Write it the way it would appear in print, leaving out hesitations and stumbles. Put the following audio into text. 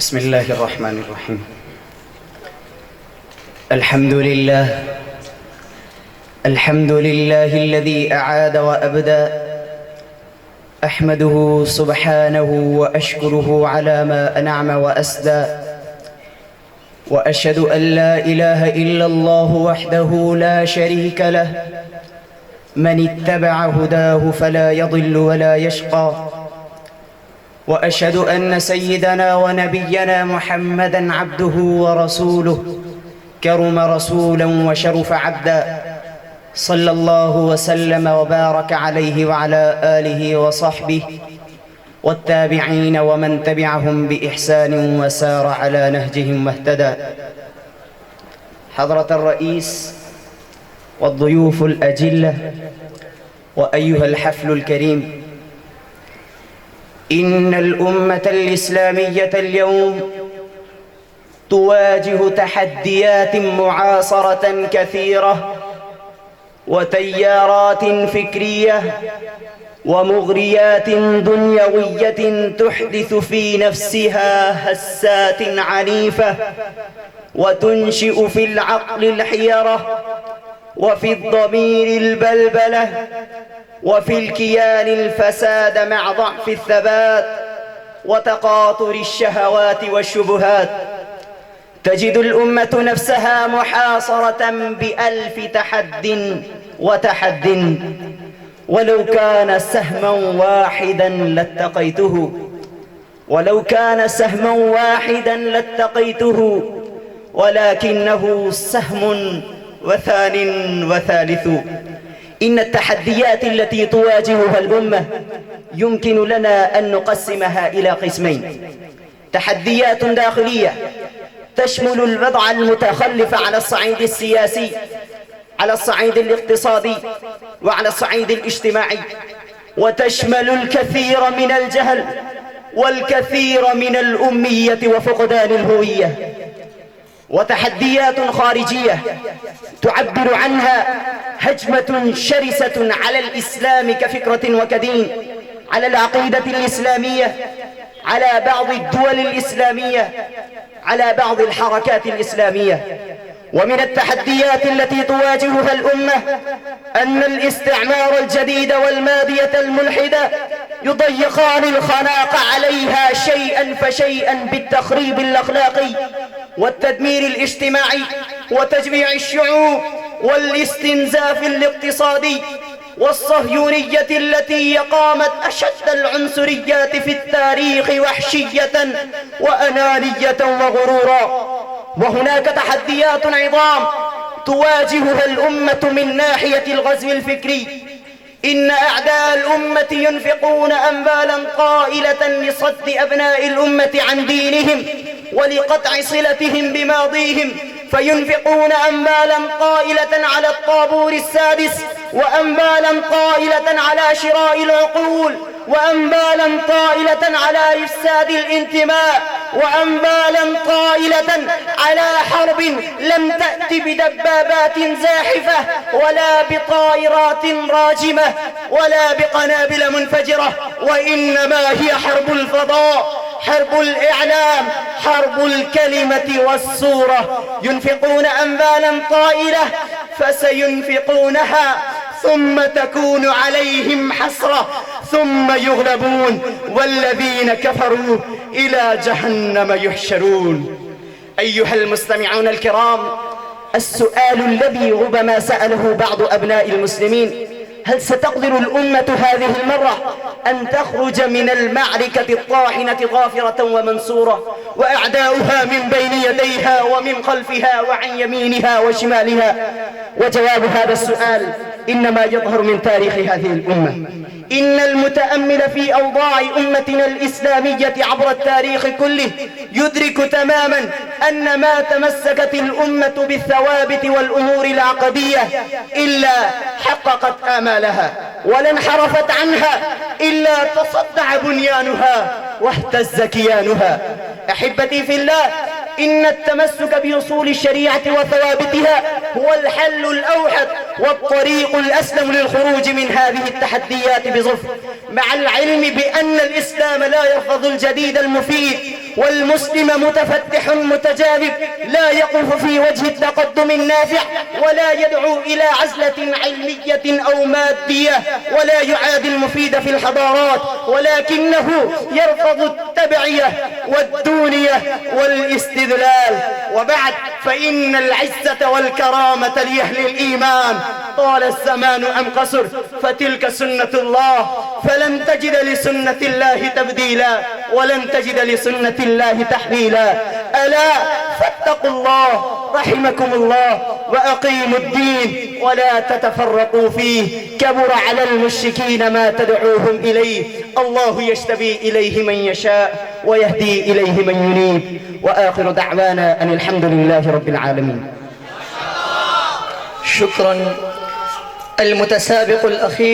بسم الله الرحمن الرحيم. الحمد لله الذي أعاد وأبدى. أحمده سبحانه وأشكره على ما أنعم وأسدى، وأشهد أن لا إله إلا الله وحده لا شريك له، من اتبع هداه فلا يضل ولا يشقى. وأشهد أن سيدنا ونبينا محمدًا عبده ورسوله، كرم رسولًا وشرف عبدًا، صلى الله وسلم وبارك عليه وعلى آله وصحبه والتابعين ومن تبعهم بإحسان وسار على نهجهم واهتدى. حضرة الرئيس والضيوف الأجلة وأيها الحفل الكريم، إن الأمة الإسلامية اليوم تواجه تحديات معاصرة كثيرة وتيارات فكرية ومغريات دنيوية تحدث في نفسها هسات عنيفة، وتنشئ في العقل الحيرة، وفي الضمير البلبلة، وفي الكيان الفساد مع ضعف الثبات وتقاطر الشهوات والشبهات. تجد الأمة نفسها محاصرة ب1000 تحد وتحد، ولو كان سهما واحدا لاتقيته، ولو كان سهما واحدا لاتقيته، ولكنه سهم وثان وثالث. إن التحديات التي تواجهها الأمة يمكن لنا أن نقسمها إلى قسمين: تحديات داخلية تشمل الوضع المتخلف على الصعيد السياسي، على الصعيد الاقتصادي، وعلى الصعيد الاجتماعي، وتشمل الكثير من الجهل والكثير من الأمية وفقدان الهوية. وتحديات خارجية تعبر عنها هجمة شرسة على الإسلام كفكرة وكدين، على العقيدة الإسلامية، على بعض الدول الإسلامية، على بعض الحركات الإسلامية. ومن التحديات التي تواجهها الأمة أن الاستعمار الجديد والمادية الملحدة يضيقان الخناق عليها شيئا فشيئا بالتخريب الأخلاقي والتدمير الاجتماعي وتجميع الشعوب والاستنزاف الاقتصادي، والصهيونية التي قامت أشد العنصريات في التاريخ وحشية وأنانية وغرورا. وهناك تحديات عظام تواجهها الأمة من ناحية الغزو الفكري. إن أعداء الأمة ينفقون أموالا طائلة لصد أبناء الأمة عن دينهم ولقطع صلتهم بماضيهم، فينفقون أموالا طائلة على الطابور السادس، وأموالا طائلة على شراء العقول، وأموالا طائلة على إفساد الانتماء، وأموالا طائلة على حرب لم تأت بدبابات زاحفة ولا بطائرات راجمة ولا بقنابل منفجرة، وإنما هي حرب الفضاء، حرب الإعلام، حرب الكلمة والصورة. ينفقون أموالا طائلة فسينفقونها ثم تكون عليهم حسرة ثم يغلبون، والذين كفروا إلى جهنم يحشرون. أيها المستمعون الكرام، السؤال الذي ربما سأله بعض أبناء المسلمين: هل ستقدر الأمة هذه المرة أن تخرج من المعركة الطاحنة ظافرة ومنصورة وأعداؤها من بين يديها ومن خلفها وعن يمينها وشمالها؟ وجواب هذا السؤال إنما يظهر من تاريخ هذه الأمة. إن المتأمل في أوضاع أمتنا الإسلامية عبر التاريخ كله يدرك تماما أن ما تمسكت الأمة بالثوابت والأمور العقدية إلا حققت آمالها، ولا انحرفت عنها إلا تصدع بنيانها واهتز كيانها. أحبتي في الله، إن التمسك بأصول الشريعة وثوابتها هو الحل الأوحد والطريق الأسلم للخروج من هذه التحديات بظفر، مع العلم بأن الإسلام لا يرفض الجديد المفيد والمسلم متفتح متجاذب لا يقف في وجه التقدم النافع ولا يدعو إلى عزلة علمية أو مادية ولا يعادي المفيد في الحضارات، ولكنه يرفض التبعية والدونية والاستذلال. وبعد، فإن العزة والكرامة لأهل الإيمان، طال الزمان أم قصر فتلك سنة الله، فلن تجد لسنة الله تبديلا ولن تجد لسنة الله تحويلا. ألا فاتقوا الله رحمكم الله وأقيموا الدين ولا تتفرقوا فيه، كبر على المشركين ما تدعوهم إليه، الله يجتبي إليه من يشاء ويهدي إليه من ينيب. وآخر دعوانا أن الحمد لله رب العالمين. شكرا. المتسابق الأخير